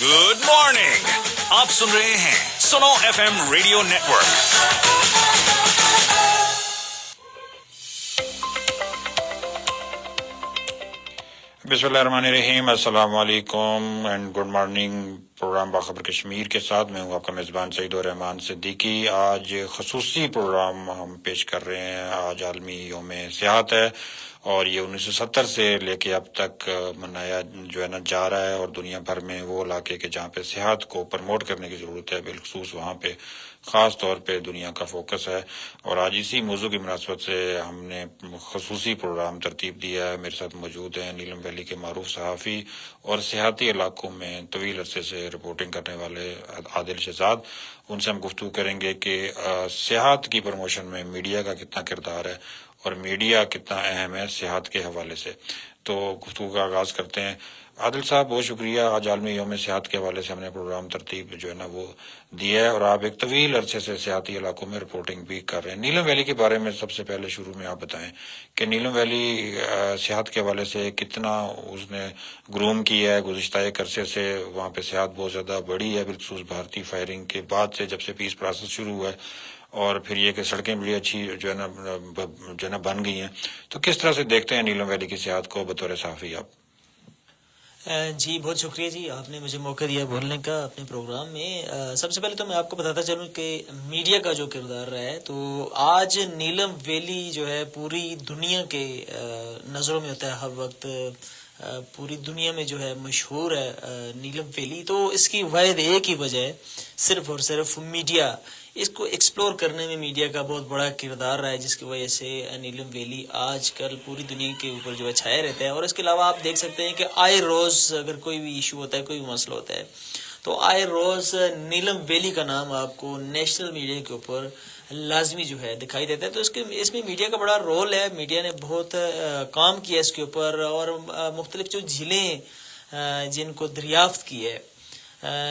Good morning. آپ سن رہے ہیں سنو ایف ایم ریڈیو نیٹورک. بسم اللہ الرحمن الرحیم. السلام علیکم اینڈ گڈ مارننگ. پروگرام باخبر کشمیر کے ساتھ میں ہوں آپ کا میزبان سعید الرحمان صدیقی. آج خصوصی پروگرام ہم پیش کر رہے ہیں. آج عالمی یوم صحت ہے اور یہ 1970 سے لے کے اب تک منایا جا رہا ہے، اور دنیا بھر میں وہ علاقے کے جہاں پہ صحت کو پروموٹ کرنے کی ضرورت ہے، بالخصوص وہاں پہ خاص طور پہ دنیا کا فوکس ہے. اور آج اسی موضوع کی مناسبت سے ہم نے خصوصی پروگرام ترتیب دیا ہے. میرے ساتھ موجود ہیں نیلم ویلی کے معروف صحافی اور سیاحتی علاقوں میں طویل عرصے سے رپورٹنگ کرنے والے عادل شہزاد. ان سے ہم گفتگو کریں گے کہ صحت کی پروموشن میں میڈیا کا کتنا کردار ہے اور میڈیا کتنا اہم ہے صحت کے حوالے سے. تو گفتگو کا آغاز کرتے ہیں. عادل صاحب بہت شکریہ. آج عالمی یوم صحت کے حوالے سے ہم نے پروگرام ترتیب وہ دیا ہے، اور آپ ایک طویل عرصے سے سیاحتی علاقوں میں رپورٹنگ بھی کر رہے ہیں. نیلم ویلی کے بارے میں سب سے پہلے شروع میں آپ بتائیں کہ نیلم ویلی صحت کے حوالے سے کتنا اس نے گروم کیا ہے. گزشتہ ایک عرصے سے وہاں پہ صحت بہت زیادہ بڑی ہے، بالخصوص بھارتی فائرنگ کے بعد سے، جب سے پیس پروسیس شروع ہوا ہے، اور پھر یہ کہ سڑکیں بڑی اچھی بن گئی ہیں. تو کس طرح سے دیکھتے ہیں نیلم ویلی کی صحت کو بطور صحافی آپ؟ جی بہت شکریہ جی، آپ نے مجھے موقع دیا بولنے کا اپنے پروگرام میں. سب سے پہلے تو میں آپ کو بتاتا چلوں کہ میڈیا کا جو کردار رہا ہے، تو آج نیلم ویلی جو ہے پوری دنیا کے نظروں میں ہوتا ہے ہر وقت. پوری دنیا میں جو ہے مشہور ہے نیلم ویلی. تو اس کی واحد ایک ہی وجہ ہے، صرف اور صرف میڈیا. اس کو ایکسپلور کرنے میں میڈیا کا بہت بڑا کردار رہا ہے، جس کی وجہ سے نیلم ویلی آج کل پوری دنیا کے اوپر جو ہے چھائے رہتا ہے. اور اس کے علاوہ آپ دیکھ سکتے ہیں کہ آئے روز اگر کوئی بھی ایشو ہوتا ہے، کوئی بھی مسئلہ ہوتا ہے، تو آئے روز نیلم ویلی کا نام آپ کو نیشنل میڈیا کے اوپر لازمی جو ہے دکھائی دیتا ہے. تو اس میں میڈیا کا بڑا رول ہے. میڈیا نے بہت کام کیا اس کے اوپر، اور مختلف جو جھیلیں جن کو دریافت کی ہے،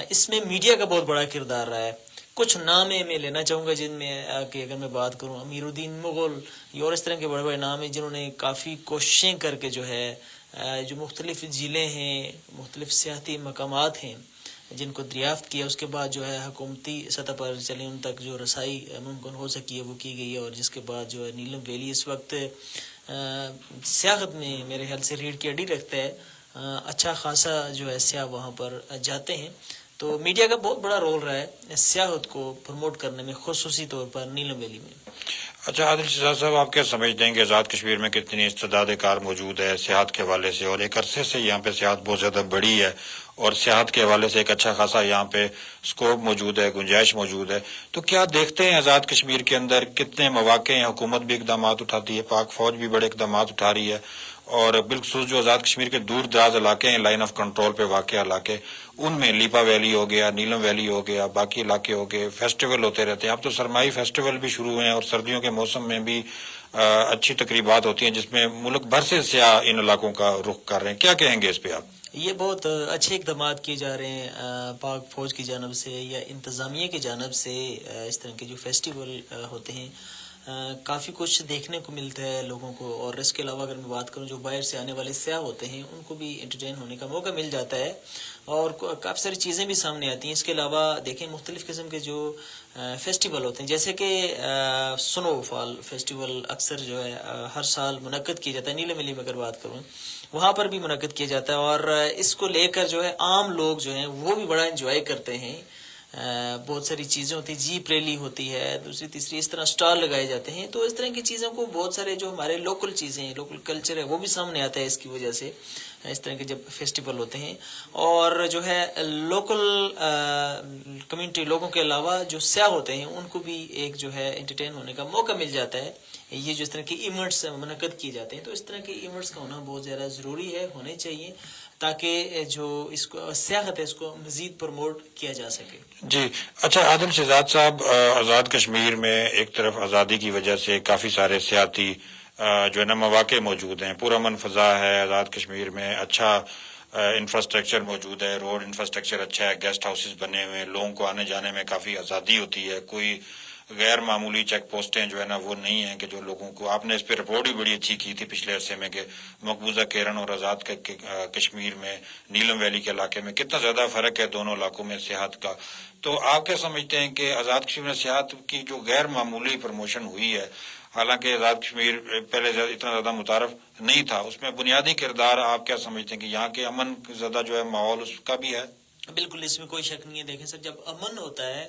اس میں میڈیا کا بہت بڑا کردار رہا ہے. کچھ نام میں لینا چاہوں گا، جن میں کہ اگر میں بات کروں امیر الدین مغل اور اس طرح کے بڑے بڑے نام ہیں جنہوں نے کافی کوششیں کر کے جو ہے جو مختلف جھیلیں ہیں، مختلف سیاحتی مقامات ہیں، جن کو دریافت کیا. اس کے بعد جو ہے حکومتی سطح پر چلے ان تک جو رسائی ممکن ہو سکی ہے وہ کی گئی ہے. اور جس کے بعد جو ہے نیلم ویلی اس وقت سیاحت میں میرے خیال سے ریڑھ کی ہڈی رکھتا ہے. اچھا خاصا جو ہے سیاح وہاں پر جاتے ہیں. تو میڈیا کا بہت بڑا رول رہا ہے سیاحت کو پروموٹ کرنے میں، خصوصی طور پر نیلم ویلی میں. اچھا عادل شہزاد صاحب، آپ کیا سمجھتے ہیں کہ آزاد کشمیر میں کتنی استعداد کار موجود ہے صحت کے حوالے سے، اور ایک عرصے سے یہاں پہ صحت بہت زیادہ بڑی ہے، اور صحت کے حوالے سے ایک اچھا خاصا یہاں پہ سکوپ موجود ہے، گنجائش موجود ہے. تو کیا دیکھتے ہیں آزاد کشمیر کے اندر کتنے مواقع ہیں؟ حکومت بھی اقدامات اٹھاتی ہے، پاک فوج بھی بڑے اقدامات اٹھا رہی ہے، اور بالخصوص جو آزاد کشمیر کے دور دراز علاقے ہیں، لائن آف کنٹرول پہ واقع علاقے، ان میں لیپا ویلی ہو گیا، نیلم ویلی ہو گیا، باقی علاقے ہو گئے، فیسٹیول ہوتے رہتے ہیں. اب تو سرمائی فیسٹیول بھی شروع ہوئے ہیں، اور سردیوں کے موسم میں بھی اچھی تقریبات ہوتی ہیں جس میں ملک بھر سے سیاح ان علاقوں کا رخ کر رہے ہیں. کیا کہیں گے اس پہ آپ؟ یہ بہت اچھے اقدامات کیے جا رہے ہیں پاک فوج کی جانب سے یا انتظامیہ کی جانب سے. اس طرح کے جو فیسٹیول ہوتے ہیں کافی کچھ دیکھنے کو ملتا ہے لوگوں کو. اور اس کے علاوہ اگر میں بات کروں جو باہر سے آنے والے سیاح ہوتے ہیں ان کو بھی انٹرٹین ہونے کا موقع مل جاتا ہے، اور کافی ساری چیزیں بھی سامنے آتی ہیں. اس کے علاوہ دیکھیں مختلف قسم کے جو فیسٹیول ہوتے ہیں، جیسے کہ سنو فال فیسٹیول اکثر جو ہے ہر سال منعقد کیا جاتا ہے. نیلم ویلی میں اگر بات کروں وہاں پر بھی منعقد کیا جاتا ہے، اور اس کو لے کر جو ہے عام لوگ جو ہیں وہ بھی بڑا انجوائے کرتے ہیں. بہت ساری چیزیں ہوتی ہیں، جیپ ریلی ہوتی ہے، دوسری تیسری اس طرح سٹال لگائے جاتے ہیں. تو اس طرح کی چیزوں کو بہت سارے جو ہمارے لوکل چیزیں ہیں، لوکل کلچر ہے، وہ بھی سامنے آتا ہے اس کی وجہ سے، اس طرح کے جب فیسٹیول ہوتے ہیں. اور جو ہے لوکل کمیونٹی لوگوں کے علاوہ جو سیاح ہوتے ہیں ان کو بھی ایک جو ہے انٹرٹین ہونے کا موقع مل جاتا ہے. یہ جو اس طرح کے ایونٹس منعقد کیے جاتے ہیں، تو اس طرح کے ایونٹس کا ہونا بہت زیادہ ضروری ہے، ہونے چاہیے، تاکہ جو اس کو سیاحت ہے اس کو مزید پروموٹ کیا جا سکے. جی اچھا عادل شہزاد صاحب، آزاد کشمیر میں ایک طرف آزادی کی وجہ سے کافی سارے سیاحتی جو ہے نا مواقع موجود ہیں، پرامن فضا ہے آزاد کشمیر میں، اچھا انفراسٹرکچر موجود ہے، روڈ انفراسٹرکچر اچھا ہے، گیسٹ ہاؤسز بنے ہوئے ہیں، لوگوں کو آنے جانے میں کافی آزادی ہوتی ہے، کوئی غیر معمولی چیک پوسٹیں جو ہے نا وہ نہیں ہیں کہ جو لوگوں کو آپ نے اس پہ رپورٹ بھی بڑی اچھی کی تھی پچھلے عرصے میں کہ مقبوضہ کیرن اور آزاد کشمیر میں نیلم ویلی کے علاقے میں کتنا زیادہ فرق ہے دونوں علاقوں میں سیاحت کا. تو آپ کیا سمجھتے ہیں کہ آزاد کشمیر میں سیاحت کی جو غیر معمولی پروموشن ہوئی ہے، حالانکہ آزاد کشمیر پہلے اتنا زیادہ متعارف نہیں تھا، اس میں بنیادی کردار آپ کیا سمجھتے ہیں کہ یہاں کے امن زدہ جو ہے ماحول اس کا بھی ہے؟ بالکل، اس میں کوئی شک نہیں ہے. دیکھیں سر، جب امن ہوتا ہے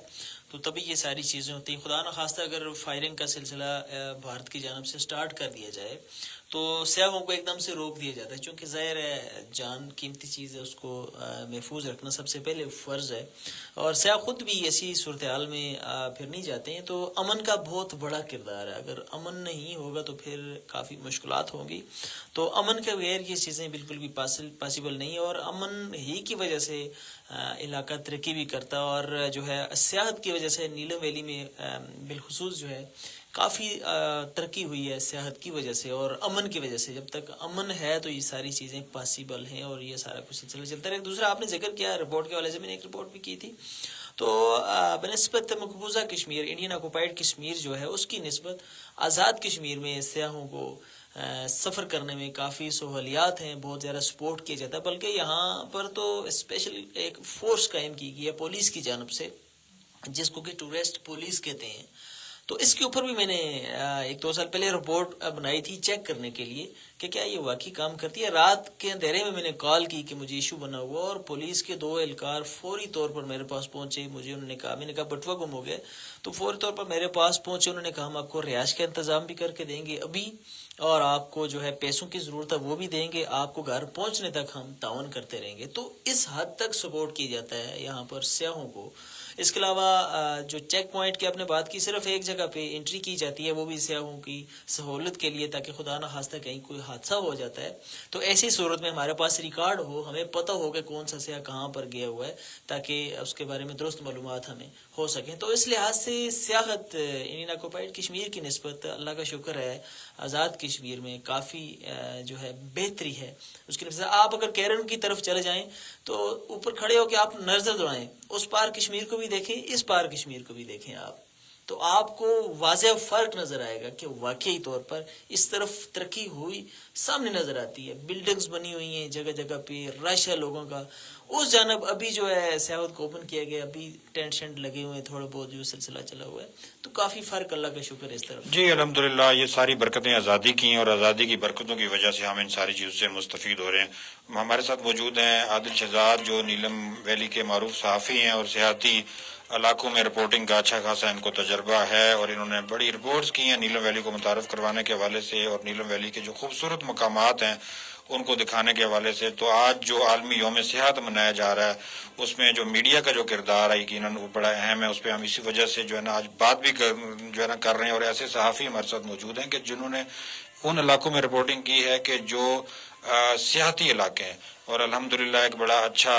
تو تبھی یہ ساری چیزیں ہوتی ہیں. خدا نخواستہ اگر فائرنگ کا سلسلہ بھارت کی جانب سے سٹارٹ کر دیا جائے تو سیاحوں کو ایک دم سے روک دیا جاتا ہے، چونکہ ظاہر ہے جان قیمتی چیز ہے، اس کو محفوظ رکھنا سب سے پہلے فرض ہے. اور سیاح خود بھی ایسی صورتحال میں پھر نہیں جاتے ہیں. تو امن کا بہت بڑا کردار ہے. اگر امن نہیں ہوگا تو پھر کافی مشکلات ہوں گی. تو امن کے بغیر یہ چیزیں بالکل بھی پاسبل نہیں ہے. اور امن ہی کی وجہ سے علاقہ ترقی بھی کرتا، اور جو ہے سیاحت کی وجہ سے نیلم ویلی میں بالخصوص جو ہے کافی ترقی ہوئی ہے سیاحت کی وجہ سے اور امن کی وجہ سے. جب تک امن ہے تو یہ ساری چیزیں پاسبل ہیں اور یہ سارا کچھ سلسلہ چلتا ہے. ایک دوسرا آپ نے ذکر کیا رپورٹ کے حوالے سے، میں نے ایک رپورٹ بھی کی تھی. تو بنسبت مقبوضہ کشمیر، انڈین آکوپائڈ کشمیر جو ہے، اس کی نسبت آزاد کشمیر میں سیاحوں کو سفر کرنے میں کافی سہولیات ہیں، بہت زیادہ سپورٹ کیا جاتا ہے. بلکہ یہاں پر تو اسپیشل ایک فورس قائم کی گئی ہے پولیس کی جانب سے، جس کو کہ ٹورسٹ پولیس کہتے ہیں. تو اس کے اوپر بھی میں نے 1-2 سال پہلے رپورٹ بنائی تھی چیک کرنے کے لیے کہ کیا یہ واقعی کام کرتی ہے. رات کے اندھیرے میں نے کال کی کہ مجھے ایشو بنا ہوا، اور پولیس کے 2 اہلکار فوری طور پر میرے پاس پہنچے. مجھے انہوں نے کہا، میں نے کہا بٹوا گم ہو گیا، تو فوری طور پر میرے پاس پہنچے. انہوں نے کہا ہم آپ کو رہائش کا انتظام بھی کر کے دیں گے ابھی، اور آپ کو جو ہے پیسوں کی ضرورت ہے وہ بھی دیں گے، آپ کو گھر پہنچنے تک ہم تعاون کرتے رہیں گے. تو اس حد تک سپورٹ کیا جاتا ہے یہاں پر سیاحوں کو. اس کے علاوہ جو چیک پوائنٹ کی آپ نے بات کی، صرف ایک جگہ پہ انٹری کی جاتی ہے، وہ بھی سیاحوں کی سہولت کے لیے، تاکہ خدا نہ خواستہ کہیں کوئی حادثہ ہو جاتا ہے تو ایسی صورت میں ہمارے پاس ریکارڈ ہو، ہمیں پتہ ہو کہ کون سا سیاح کہاں پر گیا ہوا ہے، تاکہ اس کے بارے میں درست معلومات ہمیں ہو سکیں. تو اس لحاظ سے سیاحت انڈین آکوپائڈ کشمیر کی نسبت اللہ کا شکر ہے آزاد کشمیر میں کافی جو ہے بہتری ہے. اس کی نسبت آپ اگر کیرن کی طرف چلے جائیں تو اوپر کھڑے ہو کے آپ نظر دوڑائیں، اس پار کشمیر کو بھی دیکھیں، اس پار کشمیر کو بھی دیکھیں آپ، تو آپ کو واضح فرق نظر آئے گا کہ واقعی طور پر اس طرف ترقی ہوئی سامنے نظر آتی ہے. بلڈنگز بنی ہوئی ہیں جگہ جگہ پہ، رش ہے لوگوں کا. اس جانب ابھی جو ہے سیاحت کو اوپن کیا گیا، ابھی ٹینٹ شینٹ لگے ہوئے ہیں، تھوڑا بہت جو سلسلہ چلا ہوا ہے، تو کافی فرق اللہ کا شکر ہے اس طرف. جی الحمدللہ، یہ ساری برکتیں آزادی کی ہیں، اور آزادی کی برکتوں کی وجہ سے ہم ان ساری چیزوں سے مستفید ہو رہے ہیں. ہمارے ساتھ موجود ہیں عادل شہزاد، جو نیلم ویلی کے معروف صحافی ہیں اور سیاحتی علاقوں میں رپورٹنگ کا اچھا خاصا ان کو تجربہ ہے، اور انہوں نے بڑی رپورٹس کی ہیں نیلم ویلی کو متعارف کروانے کے حوالے سے اور نیلم ویلی کے جو خوبصورت مقامات ہیں ان کو دکھانے کے حوالے سے. تو آج جو عالمی یوم سیاحت منایا جا رہا ہے، اس میں جو میڈیا کا جو کردار ہے یقیناً وہ بڑا اہم ہے. اس پہ ہم اسی وجہ سے جو ہے نا آج بات بھی جو ہے نا کر رہے ہیں، اور ایسے صحافی ہمارے ساتھ موجود ہیں کہ جنہوں نے ان علاقوں میں رپورٹنگ کی ہے کہ جو سیاحتی علاقے ہیں. اور الحمدللہ ایک بڑا اچھا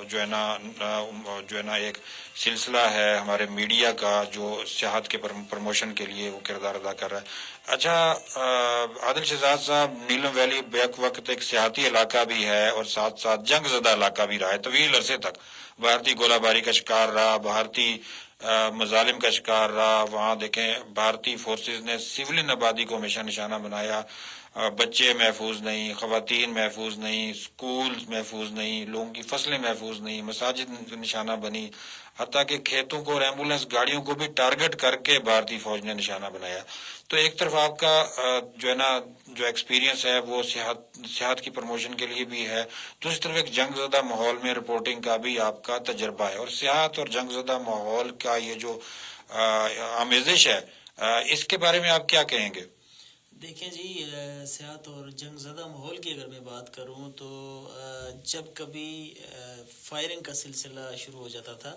جو ہے نا ایک سلسلہ ہے ہمارے میڈیا کا جو سیاحت کے پروموشن کے لیے وہ کردار ادا کر رہا ہے. اچھا عادل شہزاد صاحب، نیلم ویلی بیک وقت ایک سیاحتی علاقہ بھی ہے اور ساتھ ساتھ جنگ زدہ علاقہ بھی رہا ہے طویل عرصے تک. بھارتی گولہ باری کا شکار رہا، بھارتی مظالم کا شکار رہا. وہاں دیکھیں بھارتی فورسز نے سولین آبادی کو ہمیشہ نشانہ بنایا. بچے محفوظ نہیں، خواتین محفوظ نہیں، سکول محفوظ نہیں، لوگوں کی فصلیں محفوظ نہیں، مساجد نشانہ بنی، حتیٰ کہ کھیتوں کو اور ایمبولینس گاڑیوں کو بھی ٹارگٹ کر کے بھارتی فوج نے نشانہ بنایا. تو ایک طرف آپ کا جو ہے نا جو ایکسپیرینس ہے وہ سیاحت کی پروموشن کے لیے بھی ہے، دوسری طرف ایک جنگ زدہ ماحول میں رپورٹنگ کا بھی آپ کا تجربہ ہے. اور سیاحت اور جنگ زدہ ماحول کا یہ جو آمیزش ہے، اس کے بارے میں آپ کیا کہیں گے؟ دیکھیں جی، سیاحت اور جنگ زدہ ماحول کی اگر میں بات کروں تو جب کبھی فائرنگ کا سلسلہ شروع ہو جاتا تھا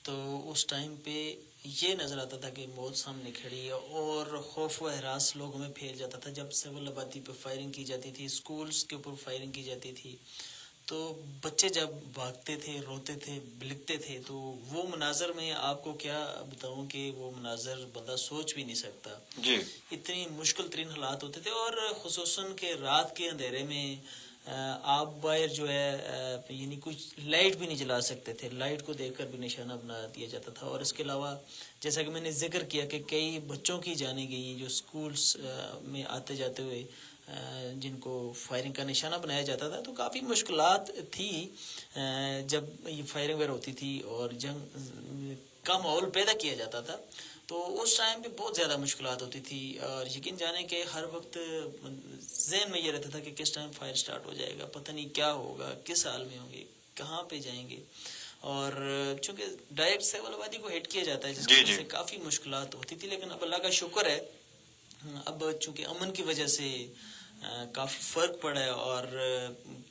تو اس ٹائم پہ یہ نظر آتا تھا کہ موت سامنے کھڑی ہے، اور خوف و ہراس لوگوں میں پھیل جاتا تھا. جب سول آبادی پہ فائرنگ کی جاتی تھی، سکولز کے اوپر فائرنگ کی جاتی تھی، تو بچے جب بھاگتے تھے، روتے تھے، بلکتے تھے، تو وہ مناظر میں آپ کو کیا بتاؤں کہ وہ مناظر بندہ سوچ بھی نہیں سکتا. جی اتنی مشکل ترین حالات ہوتے تھے، اور خصوصاً کہ رات کے اندھیرے میں آپ باہر جو ہے یعنی کچھ لائٹ بھی نہیں جلا سکتے تھے، لائٹ کو دیکھ کر بھی نشانہ بنا دیا جاتا تھا. اور اس کے علاوہ جیسا کہ میں نے ذکر کیا کہ کئی بچوں کی جانیں گئی جو اسکولس میں آتے جاتے ہوئے جن کو فائرنگ کا نشانہ بنایا جاتا تھا. تو کافی مشکلات تھی جب یہ فائرنگ وغیرہ ہوتی تھی اور جنگ کا ماحول پیدا کیا جاتا تھا. تو اس ٹائم پہ بہت زیادہ مشکلات ہوتی تھی اور یقین جانے کہ ہر وقت ذہن میں یہ رہتا تھا کہ کس ٹائم فائر سٹارٹ ہو جائے گا، پتہ نہیں کیا ہوگا، کس حال میں ہوں گے، کہاں پہ جائیں گے. اور چونکہ ڈائریکٹ سیول آبادی کو ہٹ کیا جاتا ہے جس کی وجہ سے کافی مشکلات ہوتی تھی. لیکن اب اللہ کا شکر ہے اب چونکہ امن کی وجہ سے کافی فرق پڑا ہے. اور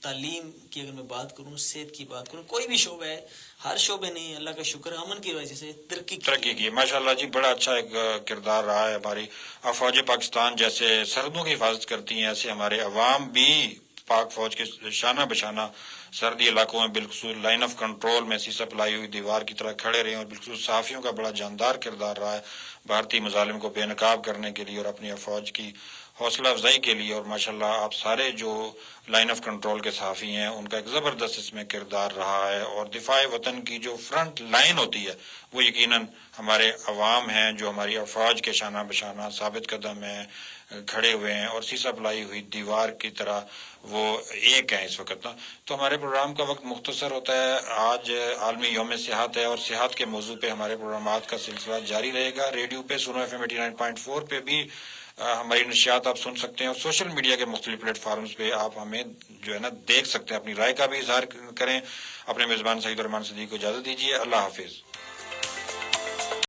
تعلیم کی اگر میں بات کروں، صحت کی بات کروں، کوئی بھی شعبہ ہے، ہر شعبے نہیں اللہ کا شکر ہے امن کی وجہ سے ترقی کی. ماشاءاللہ جی، بڑا اچھا ایک کردار رہا ہے. ہماری افواج پاکستان جیسے سرحدوں کی حفاظت کرتی ہیں، ایسے ہمارے عوام بھی پاک فوج کے شانہ بشانہ سرحدی علاقوں میں بالخصوص لائن آف کنٹرول میں سی سپلائی ہوئی دیوار کی طرح کھڑے رہے ہیں. اور بالخصوص صحافیوں کا بڑا جاندار کردار رہا ہے بھارتی مظالم کو بے نقاب کرنے کے لیے اور اپنی افواج کی حوصلہ افزائی کے لیے. اور ماشاءاللہ آپ سارے جو لائن آف کنٹرول کے صحافی ہیں ان کا ایک زبردست اس میں کردار رہا ہے. اور دفاع وطن کی جو فرنٹ لائن ہوتی ہے وہ یقیناً ہمارے عوام ہیں جو ہماری افواج کے شانہ بشانہ ثابت قدم ہیں، کھڑے ہوئے ہیں اور سی سپلائی ہوئی دیوار کی طرح وہ ایک ہیں اس وقت. تو ہمارے پروگرام کا وقت مختصر ہوتا ہے. آج عالمی یوم صحت ہے اور صحت کے موضوع پہ ہمارے پروگرامات کا سلسلہ جاری رہے گا. ریڈیو پہ سنو ایف ایم 89.4 پہ بھی ہماری نشریات آپ سن سکتے ہیں اور سوشل میڈیا کے مختلف پلیٹ فارمز پہ آپ ہمیں جو ہے نا دیکھ سکتے ہیں. اپنی رائے کا بھی اظہار کریں. اپنے میزبان سعید الرحمان صدیق کو اجازت دیجیے. اللہ حافظ.